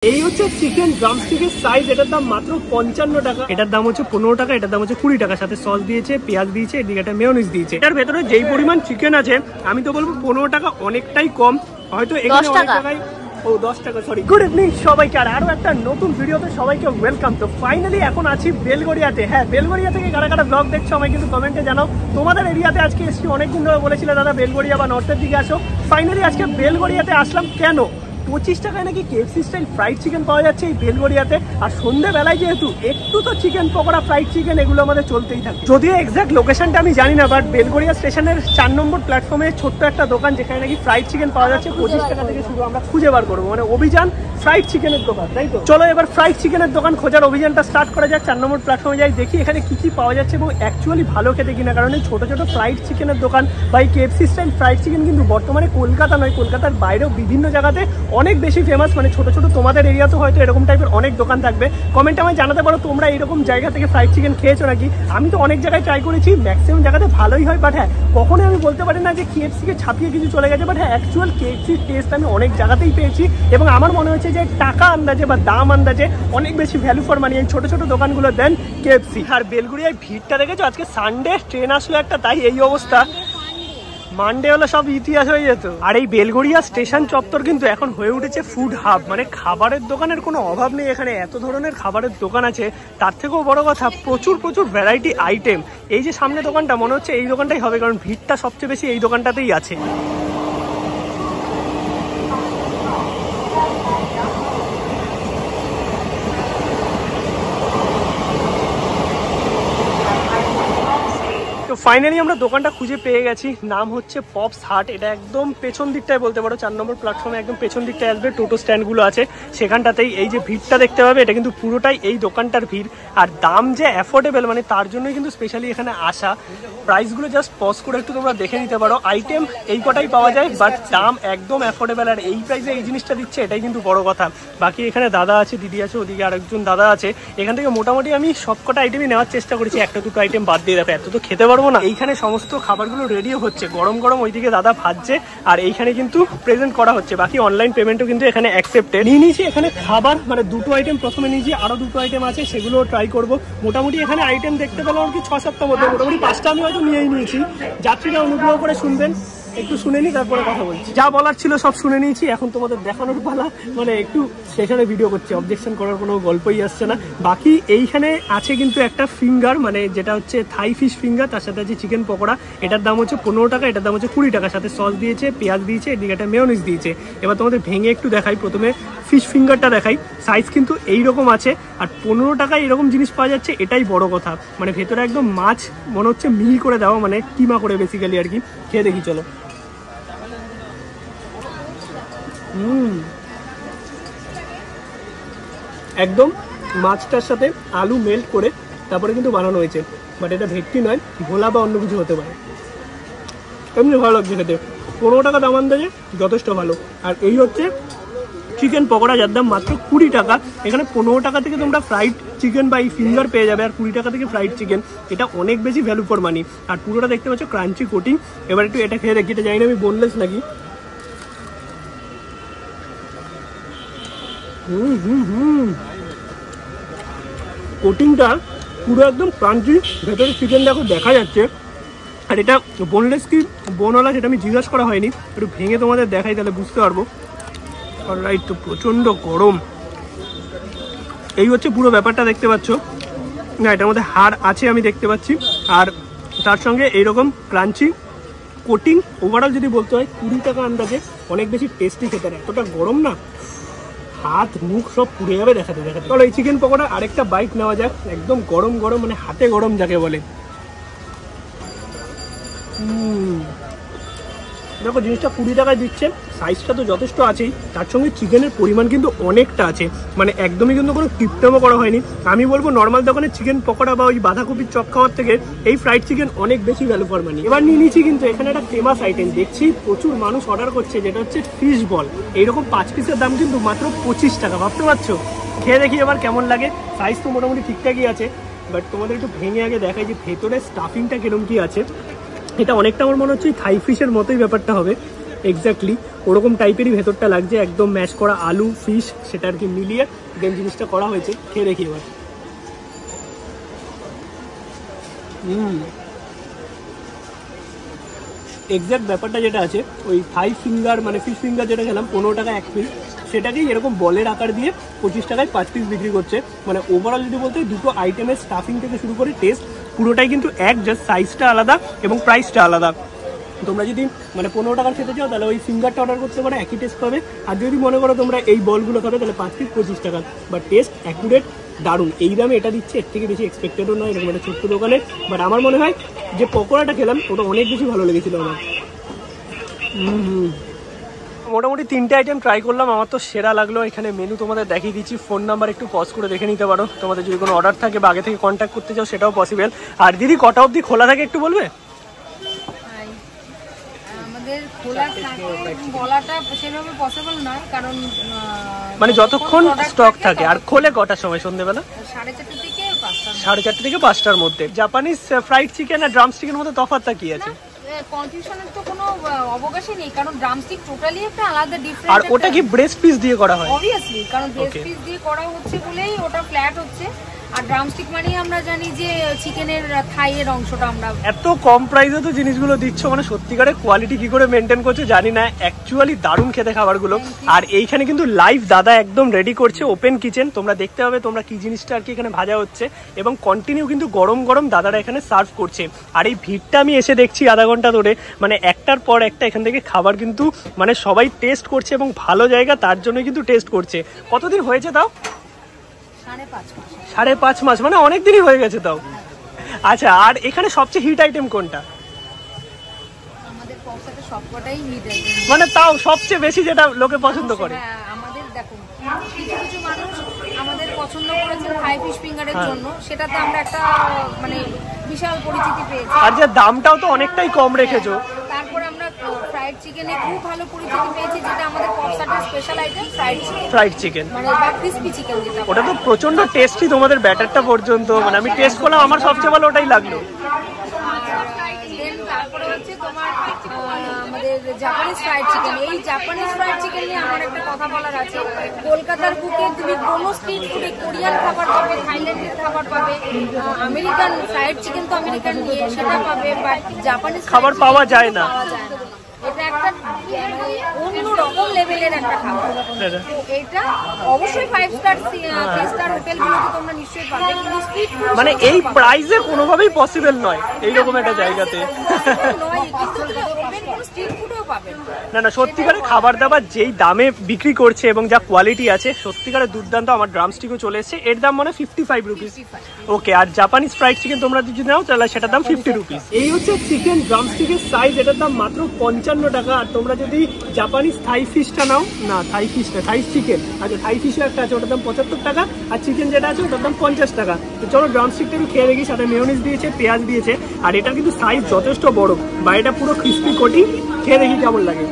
এই হচ্ছে chicken ড্রামস্টিকের size, এটার দাম মাত্র 55 টাকা, এটার দাম হচ্ছে 15 টাকা, এটার দাম হচ্ছে 20 টাকা, সাথে সস দিয়েছে, পেঁয়াজ দিয়েছে, এদিকে একটা মেয়োনিজ দিয়েছে। এটার ভেতরে যেই পরিমাণ চিকেন আছে আমি তো বলবো 15 টাকা অনেকটাই কম, হয়তো এখানে অনেক টাকায় 10 টাকা সরি। গুড ইভিনিং সবাইকে, আর আরো একটা নতুন ভিডিওতে সবাইকে ওয়েলকাম। তো ফাইনালি এখন আছি বেলগড়িয়াতে। হ্যাঁ, বেলগড়িয়া থেকে কারা কারা ব্লগ দেখছো আমায় কিন্তু কমেন্টে জানাও। তোমাদের এরিয়াতে আজকে এসছি, অনেকদিন ধরে বলেছিলে দাদা বেলগড়িয়া বা নর্থের দিকে আসো। ফাইনালি আজকে বেলগড়িয়াতে আসলাম। কেন? 25 টাকায় নাকি কেএফসি স্টাইল ফ্রাইড চিকেন পাওয়া যাচ্ছে এই বেলগড়িয়াতে। আর সন্ধ্যেবেলায় যেহেতু একটু তো চিকেন পকোড়া, ফ্রাইড চিকেন এগুলো আমাদের চলতেই থাকে। যদিও এক্সাক্ট লোকেশনটা আমি জানি না, বাট বেলগড়িয়া স্টেশনের 4 নম্বর প্ল্যাটফর্মে ছোট্ট একটা দোকান যেখানে নাকি ফ্রাইড চিকেন পাওয়া যাচ্ছে 25 টাকা থেকে শুরু। আমরা খুঁজে বার করবো, মানে অভিযান ফ্রাইড চিকেনের দোকান, তাই তো? চলো এবার ফ্রাইড চিকেনের দোকান খোঁজার অভিযানটা স্টার্ট করা যাক। 4 নম্বর প্ল্যাটফর্মে যাই, দেখি এখানে কি কি পাওয়া যাচ্ছে এবং অ্যাকচুয়ালি ভালো খেতে কিনা। কারণ এই ছোটো ছোটো ফ্রাইড চিকেনের দোকান বা এই কেএফসি স্টাইল ফ্রাইড চিকেন কিন্তু বর্তমানে কলকাতা নয়, কলকাতার বাইরেও বিভিন্ন জায়গাতে অনেক বেশি ফেমাস। মানে ছোটো ছোটো তোমাদের এরিয়াতে হয়তো এরকম টাইপের অনেক দোকান থাকবে। কমেন্টে আমায় জানাতে পারো তোমরা এরকম জায়গা থেকে ফ্রাইড চিকেন খেয়েছো নাকি। আমি তো অনেক জায়গায় ট্রাই করেছি, ম্যাক্সিমাম জায়গাতে ভালোই হয়, বাট হ্যাঁ কখনোই আমি বলতে পারি না যে কেএফসিকে ছাপিয়ে কিছু চলে গেছে। বাট হ্যাঁ অ্যাকচুয়াল কেএফসির টেস্ট আমি অনেক জায়গাতেই পেয়েছি এবং আমার মনে হচ্ছে যে টাকা আন্দাজে বা দাম আন্দাজে অনেক বেশি ভ্যালু ফর মানি এই ছোটো ছোটো দোকানগুলো দেন কেএফসি। আর বেলগুড়িয়ায় ভিড়টা দেখেছো, আজকে সানডে, ট্রেন আসলো একটা, তাই এই অবস্থা। মানডে হলে সব ইতিহাস হয়ে যেত। আর এই বেলগড়িয়া স্টেশন চত্বর কিন্তু এখন হয়ে উঠেছে ফুড হাব, মানে খাবারের দোকানের কোনো অভাব নেই এখানে। এত ধরনের খাবারের দোকান আছে, তার থেকেও বড় কথা প্রচুর প্রচুর ভ্যারাইটি আইটেম। এই যে সামনে দোকানটা, মনে হচ্ছে এই দোকানটাই হবে, কারণ ভিড়টা সবচেয়ে বেশি এই দোকানটাতেই আছে। তো ফাইনালি আমরা দোকানটা খুঁজে পেয়ে গেছি, নাম হচ্ছে পপস হাট। এটা একদম পেছন দিকটায় বলতে পারো, 4 নম্বর প্ল্যাটফর্মে একদম পেছন দিকটায় আসবে, টোটো স্ট্যান্ডগুলো আছে সেখানটাতেই। এই যে ভিড়টা দেখতে পাবে, এটা কিন্তু পুরোটাই এই দোকানটার ভিড়। আর দাম যে অ্যাফোর্ডেবল, মানে তার জন্যই কিন্তু স্পেশালি এখানে আসা। প্রাইসগুলো জাস্ট পজ করে একটু তোমরা দেখে নিতে পারো। আইটেম এই কটাই পাওয়া যায়, বাট দাম একদম অ্যাফোর্ডেবল। আর এই প্রাইসে এই জিনিসটা দিচ্ছে, এটাই কিন্তু বড় কথা। বাকি এখানে দাদা আছে, দিদি আছে, ওদিকে আরেকজন দাদা আছে। এখান থেকে মোটামুটি আমি সব কটা আইটেমই নেওয়ার চেষ্টা করেছি, একটা দুটো আইটেম বাদ দিয়ে। দেখো এত তো খেতে পারবো না। এইখানে সমস্ত খাবারগুলো রেডিও হচ্ছে, গরম গরম ওইদিকে দাদা ভাজছে, আর এইখানে কিন্তু প্রেজেন্ট করা হচ্ছে। বাকি অনলাইন পেমেন্টও কিন্তু এখানে অ্যাকসেপ্টেড। নিয়ে নিয়েছি এখানে খাবার, মানে দুটো আইটেম প্রথমে নিয়েছি, আরো দুটো আইটেম আছে সেগুলো ট্রাই করবো। মোটামুটি এখানে আইটেম দেখতে পেলাম আর কি 6-7টার মধ্যে, মোটামুটি 5টা আমি হয়তো নিয়েই নিয়েছি। যাত্রীরা অনুগ্রহ করে শুনবেন, একটু শুনে নি তারপরে কথা বলছি। যা বলার ছিল সব শুনে নিয়েছি, এখন তোমাদের দেখানোর পালা। মানে একটু সেখানে ভিডিও করছি, অবজেকশন করার কোনো গল্পই আসছে না। বাকি এইখানে আছে কিন্তু একটা ফিঙ্গার, মানে যেটা হচ্ছে থাই ফিশ ফিঙ্গার, তার সাথে আছে চিকেন পকোড়া। এটার দাম হচ্ছে 15 টাকা, এটার দাম হচ্ছে 20 টাকা, সাথে সস দিয়েছে, পেঁয়াজ দিয়েছে, এদিকে একটা মেয়োনিজ দিয়েছে। এবার তোমাদের ভেঙে একটু দেখাই, প্রথমে ফিশ ফিঙ্গারটা দেখাই। সাইজ কিন্তু এইরকম আছে, আর 15 টাকায় এরকম জিনিস পাওয়া যাচ্ছে, এটাই বড় কথা। মানে ভেতরে একদম মাছ মনে হচ্ছে মিহি করে দেওয়া, মানে কিমা করে বেসিক্যালি আর কি। খেয়ে দেখি চলো। একদম মাছটার সাথে আলু মেল্ট করে তারপরে কিন্তু বানানো হয়েছে, বাট এটা ভেটকি নয়, ভোলা বা অন্য কিছু হতে পারে। এমনি ভালো লাগছে খেতে, 15 টাকা দাম আন্দাজে যথেষ্ট ভালো। আর এই হচ্ছে চিকেন পকোড়া, যার দাম মাত্র 20 টাকা। এখানে 15 টাকা থেকে তোমরা ফ্রাইড চিকেন বা এই ফিঙ্গার পেয়ে যাবে, আর 20 টাকা থেকে ফ্রাইড চিকেন। এটা অনেক বেশি ভ্যালু ফর মানি। আর পুরোটা দেখতে পাচ্ছ ক্রাঞ্চি কোটিং। এবার একটু এটা খেয়ে দেখি, এটা জানি না আমি বোনলেস নাকি। কোটিংটা পুরো একদম ক্রাঞ্চি, ভেতরে চিকেন দেখো দেখা যাচ্ছে। আর এটা বোনলেস কি বোনওয়ালা সেটা আমি জিজ্ঞাসা করা হয়নি, একটু ভেঙে তোমাদের দেখাই তাহলে বুঝতে পারবো। অলরাইট, তো প্রচণ্ড গরম। এই হচ্ছে পুরো ব্যাপারটা দেখতে পাচ্ছ। না, এটার মধ্যে হাড় আছে আমি দেখতে পাচ্ছি, আর তার সঙ্গে এইরকম ক্রাঞ্চি কোটিং। ওভারঅল যদি বলতে হয় 20 টাকা আন্দাজে অনেক বেশি টেস্টি খেতে। এতটা গরম না, হাত মুখ সব পুড়ে যাবে দেখাতে দেখাতে। চলো এই চিকেন পকোড়া আরেকটা বাইট নেওয়া যাক, একদম গরম গরম, মানে হাতে গরম যাকে বলে। দেখো জিনিসটা 20 টাকায় দিচ্ছে, সাইজটা তো যথেষ্ট আছেই, তার সঙ্গে চিকেনের পরিমাণ কিন্তু অনেকটা আছে। মানে একদমই কিন্তু কোনো কিপটামো করা হয়নি। আমি বলবো নর্মাল দোকানে চিকেন পকোড়া বা ওই বাঁধাকপির চপ খাওয়ার থেকে এই ফ্রাইড চিকেন অনেক বেশি ভ্যালু ফর মানি। এবার নিয়ে নিচ্ছি কিন্তু এখানে একটা ফেমাস আইটেম দেখছি প্রচুর মানুষ অর্ডার করছে, যেটা হচ্ছে ফিশ বল। এইরকম 5 পিসের দাম কিন্তু মাত্র 25 টাকা। ভাবতে পারছো? খেয়ে দেখি এবার কেমন লাগে। সাইজ তো মোটামুটি ঠিকঠাকই আছে, বাট তোমাদের একটু ভেঙে আগে দেখাই যে ভেতরে স্টাফিংটা কিরকম কি আছে। এটা অনেকটা আমার মনে হচ্ছে থাই ফিশের মতোই ব্যাপারটা হবে। এক্স্যাক্টলি ওরকম টাইপেরই ভেতরটা লাগছে, একদম ম্যাশ করা আলু ফিশ সেটা আর কি মিলিয়ে দেন জিনিসটা করা হয়েছে। খেয়ে দেখি এবার। এক্স্যাক্ট ব্যাপারটা যেটা আছে ওই 5 ফিঙ্গার মানে ফিশ ফিঙ্গার যেটা খেলাম 15 টাকা 1 পিস, সেটাকেই এরকম বলের আকার দিয়ে 25 টাকায় 5 পিস বিক্রি করছে। মানে ওভারঅল যদি বলতে দুটো আইটেমের স্টাফিং থেকে শুরু করে টেস্ট পুরোটাই কিন্তু এক, জাস্ট সাইজটা আলাদা এবং প্রাইসটা আলাদা। তোমরা যদি মানে 15 টাকার খেতে চাও তাহলে ওই ফিঙ্গারটা অর্ডার করতে পারো, একই টেস্ট পাবে। আর যদি মনে করো তোমরা এই বলগুলো খাবে তাহলে 5 পিস 25 টাকা, বাট টেস্ট অ্যাকুরেট দারুণ। এই দামে এটা দিচ্ছে, এর থেকে বেশি এক্সপেক্টেডও নয় এরকম একটা ছোট্ট দোকানে। বাট আমার মনে হয় যে পকোড়াটা খেলাম ওটা অনেক বেশি ভালো লেগেছিল আমার। মোটামুটি 3টে আইটেম ট্রাই করলাম, আমার তো সেরা লাগলো। এখানে মেনু তোমাদের দেখিয়ে দিচ্ছি, ফোন নাম্বার একটু পজ করে দেখে নিতে পারো। তোমাদের যদি কোনো অর্ডার থাকে বা আগে থেকে কন্ট্যাক্ট করতে চাও সেটাও পসিবল। আর দিদি কটা অবধি খোলা থাকে একটু বলবে? আমাদের খোলা থাকে বলাটা সেভাবে পসিবল নয়, কারণ মানে যতক্ষণ স্টক থাকে। আর খোলে কটার সময়? সন্ধ্যেবেলা 4:30 থেকে 5টা। 4:30 থেকে 5টার মধ্যে। জাপানিজ ফ্রাইড চিকেন আর ড্রামস্টিকের মধ্যে তফাৎটা কি আছে? কনফিউশনের তো কোনো অবকাশই নেই, কারণ ড্রামস্টিক টোটালি একটা আলাদা ডিফারেন্ট। আর ওটা কি ব্রেস্ট পিস দিয়ে করা হয়? অবভিয়াসলি, কারণ ব্রেস্ট পিস দিয়ে করা হচ্ছে বলেই ওটা ফ্ল্যাট হচ্ছে। আর ড্রামস্টিক মানেই আমরা জানি যে চিকেনের থাইয়ের অংশটা আমরা। এত কম প্রাইসে তো জিনিসগুলো দিচ্ছ, মানে সত্যিকারের কোয়ালিটি কি করে মেনটেন করছো জানি না। অ্যাকচুয়ালি দারুণ খেতে খাবারগুলো। আর এইখানে কিন্তু লাইভ দাদা একদম রেডি করছে, ওপেন কিচেন। তোমরা দেখতে পাবে তোমরা কি জিনিসটা আর কি এখানে ভাজা হচ্ছে, এবং কন্টিনিউ কিন্তু গরম গরম দাদারা এখানে সার্ভ করছে। আর এই ভিড়টা আমি এসে দেখছি আধা ঘন্টা ধরে, মানে একটার পর একটা এখান থেকে খাবার কিন্তু মানে সবাই টেস্ট করছে, এবং ভালো জায়গা তার জন্যই কিন্তু টেস্ট করছে। কতদিন হয়েছে তাও? 5.5 মাস, মানে অনেক দিনই হয়ে গেছে তাও। আচ্ছা, আর এখানে সবচেয়ে হিট আইটেম কোনটা? আমাদের পক্সাতে সবকটাই হিট আইটেম, মানে তাও সবচেয়ে বেশি যেটা লোকে পছন্দ করে। আমাদের দেখো কিছু কিছু মানুষ আমাদের পছন্দ করেছে থাই ফিশ ফিঙ্গারের জন্য, সেটাতে আমরা একটা মানে বিশাল পরিচিতি পেয়েছি। আর যে দামটাও তো অনেকটাই কম রেখেছো। তারপর আমরা ফ্রাইড চিকেনে খুব ভালো পরিচিতি পেয়েছি, যেটা আমাদের পপসাটের স্পেশাল আইটেম ফ্রাইড চিকেন মানে বা ক্রিসপি চিকেন যেটা। ওটা তো প্রচন্ড টেস্টি, তোমাদের ব্যাটারটা পর্যন্ত মানে আমি টেস্ট করলাম, আমার সবচেয়ে ভালো ওটাই লাগলো। তারপরে হচ্ছে তোমার আমাদের জাপানিজ ফ্রাইড চিকেন। এই জাপানিজ ফ্রাইড চিকেন নিয়ে আমার একটা কথা বলার আছে। কলকাতার বুকে তুমি কোনো স্ট্রিট ফুডে কোরিয়ান খাবার পাবে, থাইল্যান্ডের খাবার পাবে, আমেরিকান ফ্রাইড চিকেন তো আমেরিকান নিয়ে সেটা পাবে, বাট জাপানিজ খাবার পাওয়া যায় না। এটা একটা অন্য রকম লেভেলের একটা খাবার। এটা অবশ্যই 5 স্টার 3 স্টার হোটেলগুলোতে তোমরা নিশ্চয়ই পাবে, কিন্তু স্ট্রিট ফুড মানে এই প্রাইসে কোনোভাবেই পসিবল নয় এইরকম একটা জায়গাতে। নয়, কিন্তু তুমি ওপেন কোনো স্ট্রিট ফুডও পাবে না না, সত্যিকারের খাবার দাবার যেই দামে বিক্রি করছে এবং যা কোয়ালিটি আছে সত্যিকারের দুর্দান্ত। আমার ড্রামস্টিকও চলে এসেছে, এর দাম মানে 55 রুপিস। ওকে, আর জাপানিজ ফ্রাইড চিকেন তোমরা যদি নাও তাহলে সেটার দাম 50 রুপিস। এই হচ্ছে চিকেন ড্রামস্টিকের সাইজ, এটার দাম মাত্র 55 টাকা। আর তোমরা যদি জাপানিজ থাই ফিশটা নাও, না থাই ফিশ না, থাই চিকেন, আচ্ছা থাই ফিশও একটা আছে, ওটার দাম 75 টাকা। আর চিকেন যেটা আছে ওটার দাম 50 টাকা। তো চলো ড্রামস্টিকটা একটু খেয়ে দেখি, সাথে মেয়োনিজ দিয়েছে, পেঁয়াজ দিয়েছে। আর এটা কিন্তু সাইজ যথেষ্ট বড়, বাইরেটা পুরো ক্রিস্পি কোটিং। খেয়ে দেখি কেমন লাগে।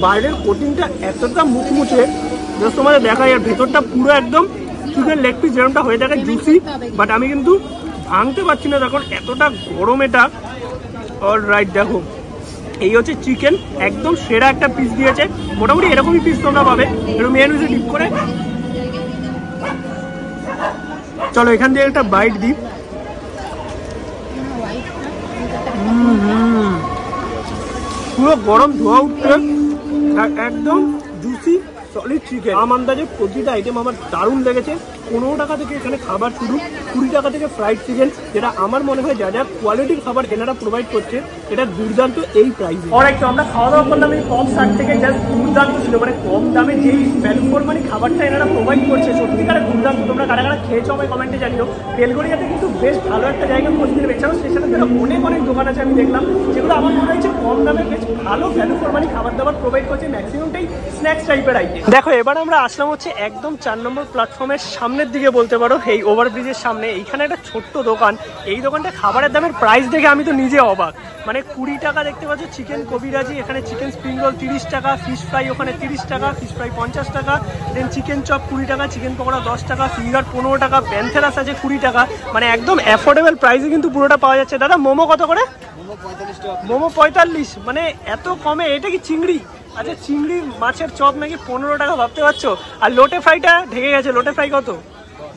বাইরের কোটিংটা এতটা মুচমুচে, জাস্ট তোমাদের দেখাই। আর ভেতরটা পুরো একদম চিকেন লেগ পিস যেরকমটা হয়ে থাকে জুসি, বাট আমি কিন্তু ভাঙতে পারছি না তখন, এতটা গরম এটা। অলরাইট, দেখো এই হচ্ছে চিকেন, একদম সেরা একটা পিস দিয়েছে। মোটামুটি এরকমই পিস তোমরা পাবে, একটু মেয়োনিজে ডিপ করে। চলো এখান থেকে একটা বাইট দিই। পুরো গরম ধোয়া উঠছে, একদম জুসি সলিড চিকেন। আমার আন্দাজে প্রতিটা আইটেম আমার দারুণ লেগেছে। 15 টাকা থেকে এখানে খাবার শুরু, 20 টাকা থেকে ফ্রাইড চিকেন, যেটা আমার মনে হয় যা যা কোয়ালিটির খাবার এনারা প্রোভাইড করছে এটা দুর্দান্ত এই প্রাইসে। অলরাইট, তো আমরা খাওয়া দাওয়া করলাম এই পপসাট থেকে, জাস্ট দুর্দান্ত ছিল। মানে কম দামে যেই ভ্যালু ফর মানি খাবারটা এনারা প্রোভাইড করছে সত্যিকারের দুর্দান্ত। তোমরা কারা কারা খেয়েছো আমায় কমেন্টে জানিও। বেলগড়িয়াতে কিন্তু বেশ ভালো একটা জায়গা খোঁজ নিয়ে, এছাড়াও স্টেশনের জন্য অনেক অনেক দোকান আছে আমি দেখলাম, যেগুলো আমার মনে হয়েছে কম দামে বেশ ভালো ভ্যালু ফর মানি খাবার দাবার প্রোভাইড করছে, ম্যাক্সিমামটাই স্ন্যাক্স টাইপের আইটেম। দেখো এবার আমরা আসলাম হচ্ছে একদম 4 নম্বর প্ল্যাটফর্মের সামনে সামনের দিকে বলতে পারো, এই ওভারব্রিজের সামনে এইখানে একটা ছোট্ট দোকান। এই দোকানটা খাবারের দামের প্রাইস দেখে আমি তো নিজে অবাক। মানে 20 টাকা দেখতে পাচ্ছ চিকেন কবিরাজি, এখানে চিকেন স্প্রিং রোল 30 টাকা, ফিশ ফ্রাই ওখানে 30 টাকা, ফিশ ফ্রাই 50 টাকা, দেন চিকেন চপ 20 টাকা, চিকেন পকোড়া 10 টাকা, ফিঙ্গার 15 টাকা, প্যান্থেরাস আছে 20 টাকা। মানে একদম অ্যাফোর্ডেবল প্রাইসে কিন্তু পুরোটা পাওয়া যাচ্ছে। দাদা মোমো কত করে? মোমো 45। মানে এত কমে? এটা কি চিংড়ি? আচ্ছা, চিংড়ি মাছের চপ নাকি 15 টাকা, ভাবতে পারছো? আর লোটে ফ্রাইটা ঢেকে গেছে, লোটে ফ্রাই কত?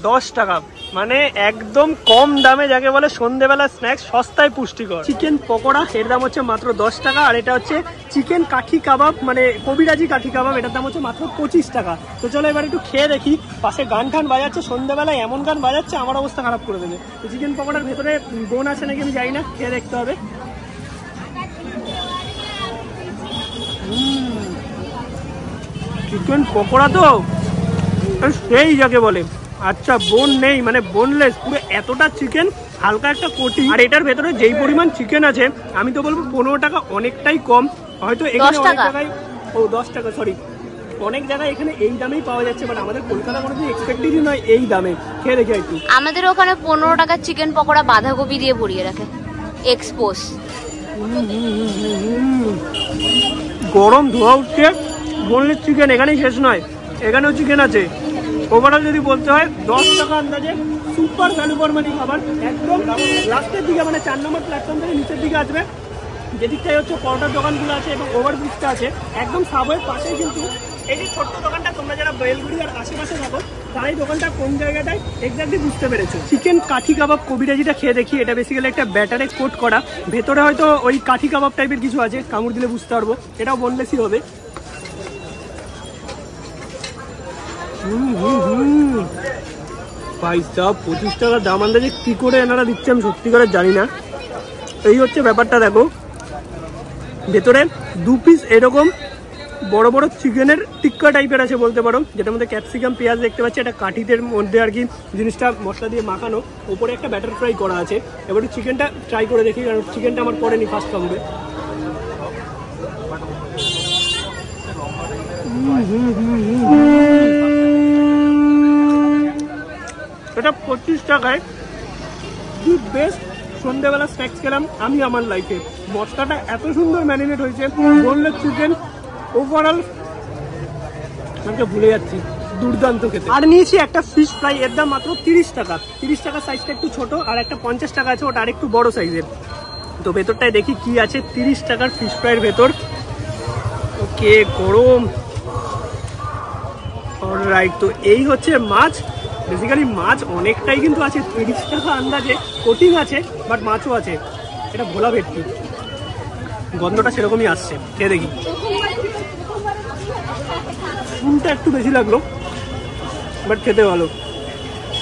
10 টাকা। মানে একদম কম দামে, যাকে বলে সন্ধ্যেবেলা স্ন্যাক্স, সস্তায় পুষ্টিকর। চিকেন পকোড়া এর দাম হচ্ছে মাত্র 10 টাকা। আর এটা হচ্ছে চিকেন কাঠি কাবাব, মানে কবিরাজি কাঠি কাবাব, এটার দাম হচ্ছে মাত্র 25 টাকা। তো চলো এবার একটু খেয়ে দেখি। পাশে গান টান বাজাচ্ছে, সন্ধ্যেবেলায় এমন গান বাজাচ্ছে আমার অবস্থা খারাপ করে দেবে। তো চিকেন পকোড়ার ভেতরে বোন আছে নাকি আমি জানি না, খেয়ে দেখতে হবে। চিকেন পকোড়া তো সেই যাকে বলে। আচ্ছা, বোন নেই, মানে বোনলেস, পুরো এতটা চিকেন, হালকা একটা কোটি। আর এটার ভেতরে যেই পরিমাণ চিকেন আছে আমি তো বলবো 15 টাকা অনেকটাই কম। হয়তো এখানে অনেক জায়গায় 10 টাকা, সরি, অনেক জায়গায় এখানে এই দামেই পাওয়া যাচ্ছে, বাট আমাদের কলকাতা কোনো দিন এক্সপেক্টেডই নয় এই দামে। খেয়ে দেখি একটু। আমাদের ওখানে 15 টাকার চিকেন পকোড়া বাঁধাকপি দিয়ে ভরিয়ে রাখে, এক্সপোজ। গরম ধোয়া উঠছে। বোনলেস চিকেন এখানেই শেষ নয়, এখানেও চিকেন আছে। ওভারঅল যদি বলতে হয় 10 টাকা আন্দাজে সুপার ভ্যালু ফর মানি খাবার। একদম লাস্টের দিকে, মানে 4 নম্বর প্ল্যাটফর্ম থেকে নিচের দিকে আসবে, যেদিকটাই হচ্ছে পরোটার দোকানগুলো আছে এবং ওভারব্রিজটা আছে, একদম সাবওয়ের পাশেই কিন্তু এই যে ছোট্ট দোকানটা। তোমরা যারা বেলগুড়ি আর আশেপাশে থাকো তাই দোকানটা কোন জায়গাটায় এক্স্যাক্টলি বুঝতে পেরেছো। চিকেন কাঠি কাবাব কবিরাজিটা খেয়ে দেখি। এটা বেসিক্যালি একটা ব্যাটারে কোট করা, ভেতরে হয়তো ওই কাঠি কাবাব টাইপের কিছু আছে, কামড় দিলে বুঝতে পারবো। এটাও বোনলেসই হবে। ভাই সাহেব, 25 টাকা দাম আন্দাজে কি করে এনারা দিচ্ছে আমি সত্যি করে জানি না। এই হচ্ছে ব্যাপারটা। দেখো ভেতরে 2 পিস এরকম বড় বড় চিকেনের টিক্কা টাইপের আছে বলতে পারো, যেটার মধ্যে ক্যাপসিকাম পেঁয়াজ দেখতে পাচ্ছি। এটা কাঠিদের মধ্যে আর কি জিনিসটা মশলা দিয়ে মাখানো, ওপরে একটা ব্যাটার ফ্রাই করা আছে। এবার চিকেনটা ট্রাই করে দেখি, কারণ চিকেনটা আমার পড়েনি, ফার্স্ট কামড়ে। এটা 25 টাকায় দি বেস্ট সন্ধ্যেবেলা স্ন্যাক্স খেলাম আমি আমার লাইফে। মশলাটা এত সুন্দর ম্যারিনেট হয়েছে, বোনলেস চিকেন, ওভারঅল আমাকে ভুলে যাচ্ছি, দুর্দান্ত খেতে। আর নিয়েছি একটা ফিশ ফ্রাই, এর দাম মাত্র 30 টাকা। 30 টাকা সাইজটা একটু ছোট, আর একটা 50 টাকা আছে, ওটা আর একটু বড় সাইজের। তো ভেতরটায় দেখি কি আছে 30 টাকার ফিশ ফ্রাইয়ের ভেতর। ওকে, গরম। অলরাইট, তো এই হচ্ছে মাছ। বেসিক্যালি মাছ অনেকটাই কিন্তু আছে, 30 টাকা আন্দাজে। কোটিং আছে, বাট মাছও আছে। এটা ভোলা ভেটকি, গন্ধটা সেরকমই আসছে। খেয়ে দেখি। নুনটা একটু বেশি লাগলো, বাট খেতে ভালো।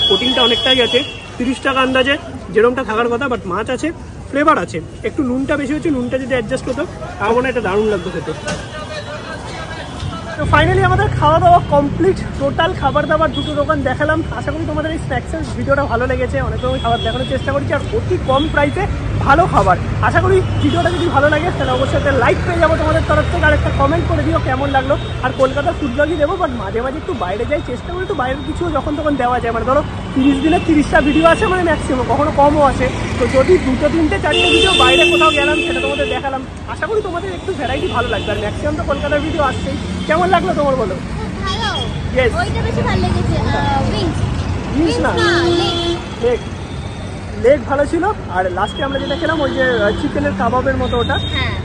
কোটিংটা অনেকটাই আছে, 30 টাকা আন্দাজে যেরকমটা থাকার কথা, বাট মাছ আছে, ফ্লেভার আছে। একটু নুনটা বেশি হচ্ছে, নুনটা যদি অ্যাডজাস্ট হতো তার মনে এটা দারুণ লাগতো খেতে। তো ফাইনালি আমাদের খাওয়া দাওয়া কমপ্লিট। টোটাল খাবার দাবার দুটো দোকান দেখালাম। আশা করি তোমাদের এই স্ন্যাক্সের ভিডিওটা ভালো লেগেছে। অনেক রকম খাবার দেখানোর চেষ্টা করছি, আর অতি কম প্রাইসে ভালো খাবার। আশা করি ভিডিওটা যদি ভালো লাগে তাহলে অবশ্যই একটা লাইক পেয়ে যাবো তোমাদের তরফ থেকে, আর একটা কমেন্ট করে দিও কেমন লাগলো। আর কলকাতার ফুড ব্লগই দেবো, বাট মাঝে মাঝে একটু বাইরে যাই, চেষ্টা করি একটু বাইরের কিছু যখন তখন দেওয়া যায়। মানে ধরো 30 দিনে 30টা ভিডিও আছে, মানে ম্যাক্সিমাম, কখনো কমও আছে। তো যদি 2, 3, 4টে ভিডিও বাইরে কোথাও গেলাম সেটা তোমাদের দেখালাম। আশা করি তোমাদের একটু ভ্যারাইটি ভালো লাগবে। আর ম্যাক্সিমাম তো কলকাতার ভিডিও আসছেই। কেমন লাগলো তোমার বলো? ভালো। Yes. ওইটা বেশি ভালো লেগেছে, উইংস না, লেগ ভালো ছিল। আর লাস্টে আমরা যেটা খেলাম ওই যে চিকেনের কাবাবের মতো,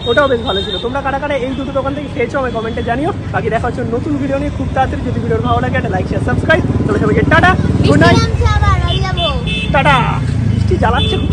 ওটাও বেশ ভালো ছিল। তোমরা কারা কারা এই দুটো দোকান থেকে খেয়েছো আমি কমেন্টে জানিও। বাকি দেখা হচ্ছে নতুন ভিডিও নিয়ে খুব তাড়াতাড়ি। যদি ভিডিও ভালো লাগে একটা লাইক, শেয়ার, সাবস্ক্রাইব। তাহলে সবাইকে টাটা, গুড নাইট, টাটা। বৃষ্টি জ্বালাচ্ছে খুব।